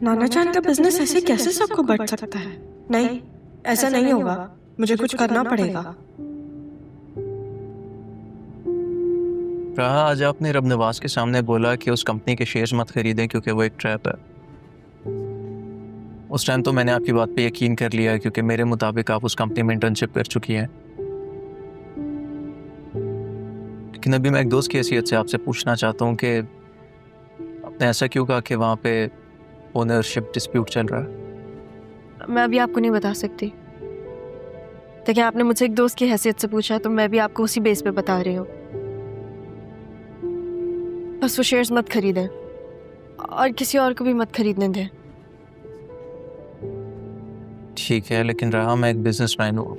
नाना चांद का बिजनेस ऐसे कैसे सबको बढ़ सकता है? नहीं, ऐसा नहीं होगा। मुझे कुछ करना पड़ेगा। राहा, आज आपने रब नवाज के सामने बोला कि उस कंपनी के शेयर्स मत खरीदें क्योंकि वो एक ट्रैप है। उस टाइम तो मैंने आपकी बात पे यकीन कर लिया क्योंकि मेरे मुताबिक आप उस कंपनी में इंटर्नशिप कर चुकी हैं। लेकिन अभी मैं एक दोस्त की हैसियत से आपसे पूछना चाहता हूँ कि आपने ऐसा क्यों कहा कि वहाँ पे ओनरशिप डिस्प्यूट चल रहा है? मैं अभी आपको नहीं बता सकती। देखिए, आपने मुझसे एक दोस्त की हैसियत से पूछा तो मैं भी आपको उसी बेस पे बता रही हूँ। बस वो शेयर्स मत खरीदें और किसी और को भी मत खरीदने दें। ठीक है, लेकिन राहा, मैं एक बिजनेसमैन हूँ।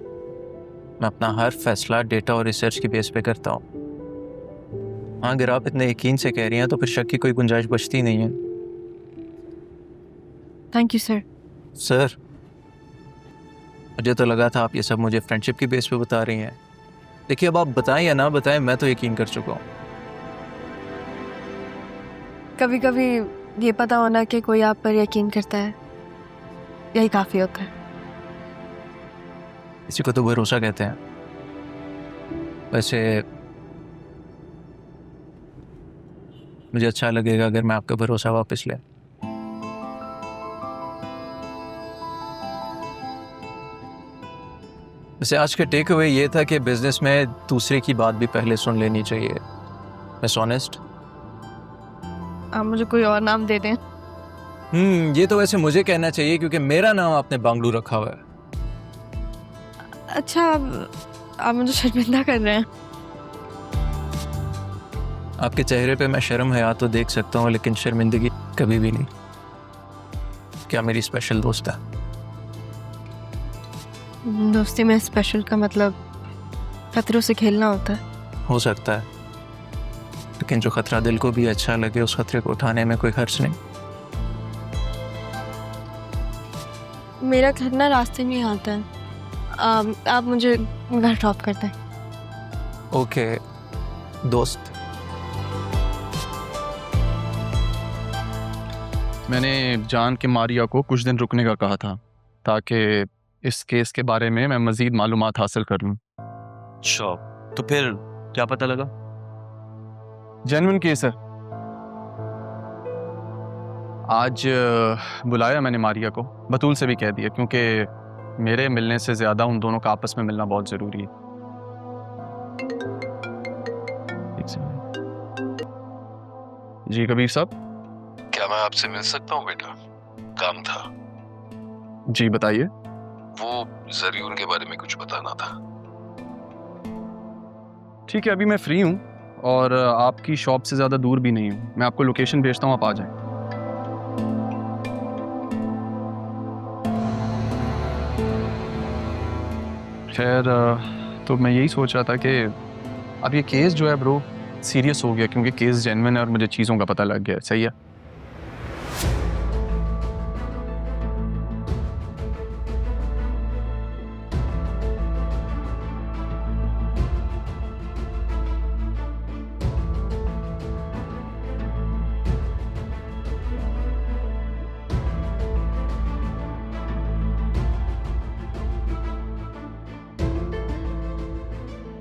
मैं अपना हर फैसला डेटा और रिसर्च की बेस पे करता हूँ। हाँ, अगर आप इतने यकीन से कह रही हैं तो फिर शक की कोई गुंजाइश बचती नहीं है। Thank you sir. सर, मुझे तो लगा था आप ये सब मुझे फ्रेंडशिप की बेस पे बता रही हैं। देखिए, अब आप बताएं या ना बताएं, मैं तो यकीन कर चुका हूँ। कभी कभी ये पता होना कि कोई आप पर यकीन करता है, यही काफी होता है। इसी को तो भरोसा कहते हैं। वैसे मुझे अच्छा लगेगा अगर मैं आपका भरोसा वापस ले। वैसे आज का टेक अवे ये था कि बिजनेस में दूसरे की बात भी पहले सुन लेनी चाहिए। Miss honest. आप मुझे कोई और नाम दे दें। ये तो वैसे मुझे कहना चाहिए क्योंकि मेरा नाम आपने बांगलू रखा हुआ है। अच्छा, आप मुझे शर्मिंदा कर रहे हैं। आपके चेहरे पे मैं शर्म हया तो देख सकता हूँ, लेकिन शर्मिंदगी कभी भी नहीं। क्या मेरी स्पेशल दोस्त है? दोस्ती में स्पेशल का मतलब खतरों से खेलना होता है। हो सकता है, लेकिन जो खतरा दिल को भी अच्छा लगे उस खतरे को उठाने में कोई हर्ज नहीं। मेरा घर ना रास्ते में ही आता है। आप मुझे घर ड्रॉप कर दें। ओके दोस्त। मैंने जान के मारिया को कुछ दिन रुकने का कहा था ताकि इस केस के बारे में मैं मज़ीद मालूमात हासिल कर लूँ। अच्छा, तो फिर क्या पता लगा? जेन्युइन केस है। आज बुलाया मैंने मारिया को, बतूल से भी कह दिया, क्योंकि मेरे मिलने से ज़्यादा उन दोनों का आपस में मिलना बहुत ज़रूरी है। जी कबीर साहब। क्या मैं आपसे मिल सकता हूँ बेटा? काम था। जी बताइए। वो जरीउन के बारे में कुछ बताना था। ठीक है, अभी मैं फ्री हूँ और आपकी शॉप से ज़्यादा दूर भी नहीं हूँ। मैं आपको लोकेशन भेजता हूँ, आप आ जाएं। खैर, तो मैं यही सोच रहा था कि अब ये केस जो है ब्रो सीरियस हो गया, क्योंकि केस जेन्युइन है और मुझे चीज़ों का पता लग गया। सही है।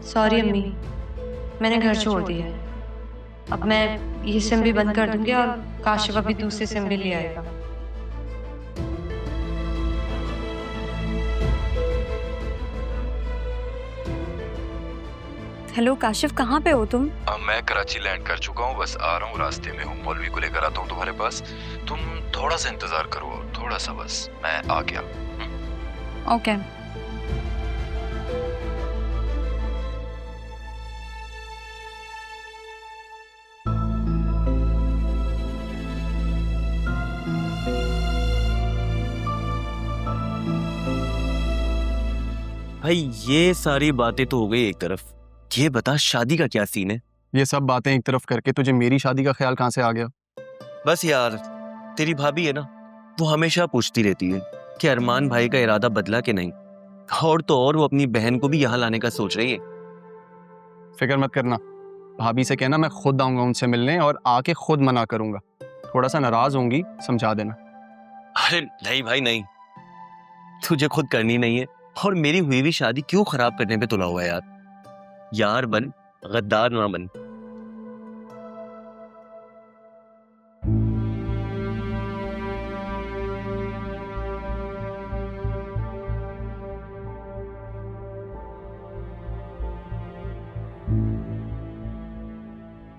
सॉरी अम्मी, मैंने घर छोड़ दिया है। अब मैं ये सिम भी बंद कर दूंगी और काशिफ अभी दूसरी सिम भी ले आएगा। हेलो काशिफ, कहाँ पे हो तुम? मैं कराची लैंड कर चुका हूँ, बस आ रहा हूँ, रास्ते में हूँ। मौलवी को लेकर आता हूँ तुम्हारे पास। तुम थोड़ा सा इंतजार करो, थोड़ा सा, बस मैं आ गया। ओके। भाई ये सारी बातें तो हो गई एक तरफ, ये बता शादी का क्या सीन है? ये सब बातें एक तरफ करके तुझे मेरी शादी का ख्याल कहाँ से आ गया? बस यार, तेरी भाभी है ना, वो हमेशा पूछती रहती है कि अरमान भाई का इरादा बदला कि नहीं, और तो और वो अपनी बहन को भी यहाँ लाने का सोच रही है। फिक्र मत करना, भाभी से कहना मैं खुद आऊंगा उनसे मिलने और आके खुद मना करूंगा। थोड़ा सा नाराज होंगी, समझा देना। अरे नहीं भाई नहीं, तुझे खुद करनी नहीं है और मेरी हुई हुई शादी क्यों खराब करने पे तुला हुआ है यार। यार बन, गद्दार ना बन।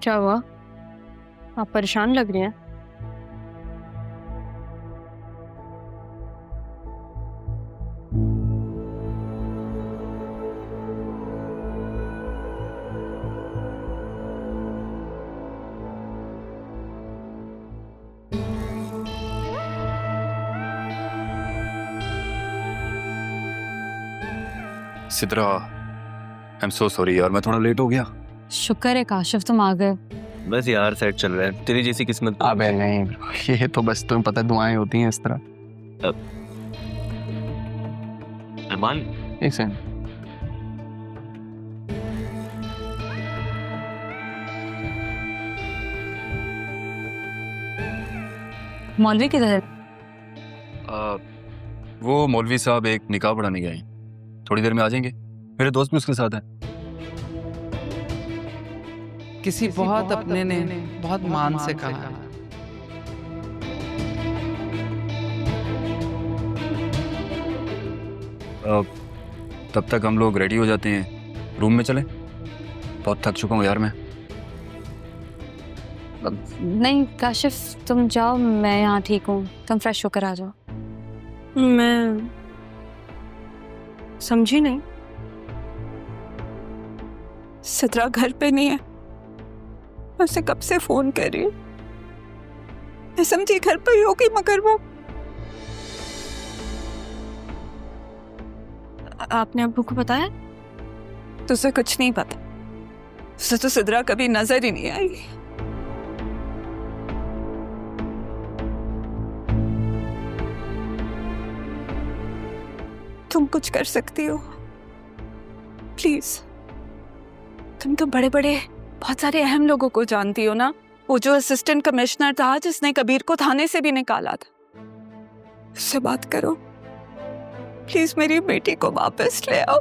क्या हुआ? आप परेशान लग रही हैं। Sidra, I am so sorry यार, मैं थोड़ा लेट हो गया। शुक्र है काशिफ तुम आ गए। बस यार सेट चल रहा है, तेरी जैसी किस्मत। अबे नहीं bro, ये तो बस तुम्हें पता है दुआएं होती हैं इस तरह। अरमान, एक सेकंड। मौलवी किधर है? वो मौलवी साहब एक निकाह पढ़ाने गए हैं, थोड़ी देर में आ जाएंगे। मेरे दोस्त भी उसके साथ है। किसी बहुत अपने ने बहुत मान से कहा, तब तक हम लोग रेडी हो जाते हैं, रूम में चले। बहुत थक चुका हूँ यार मैं। नहीं काशिफ तुम जाओ, मैं यहाँ ठीक हूँ, तुम फ्रेश होकर आ जाओ। मैं समझी नहीं। सिद्रा घर पे नहीं है, मैं उसे कब से फोन कर रही हूँ। मैं समझी घर पे ही होगी, मगर वो आपने अब्बू को बताया? तुझे कुछ नहीं पता। उसे तो सिद्रा कभी नजर ही नहीं आई। तुम कुछ कर सकती हो प्लीज। तुम तो बड़े बड़े बहुत सारे अहम लोगों को जानती हो ना। वो जो असिस्टेंट कमिश्नर था जिसने कबीर को थाने से भी निकाला था, उससे बात करो प्लीज। मेरी बेटी को वापस ले आओ।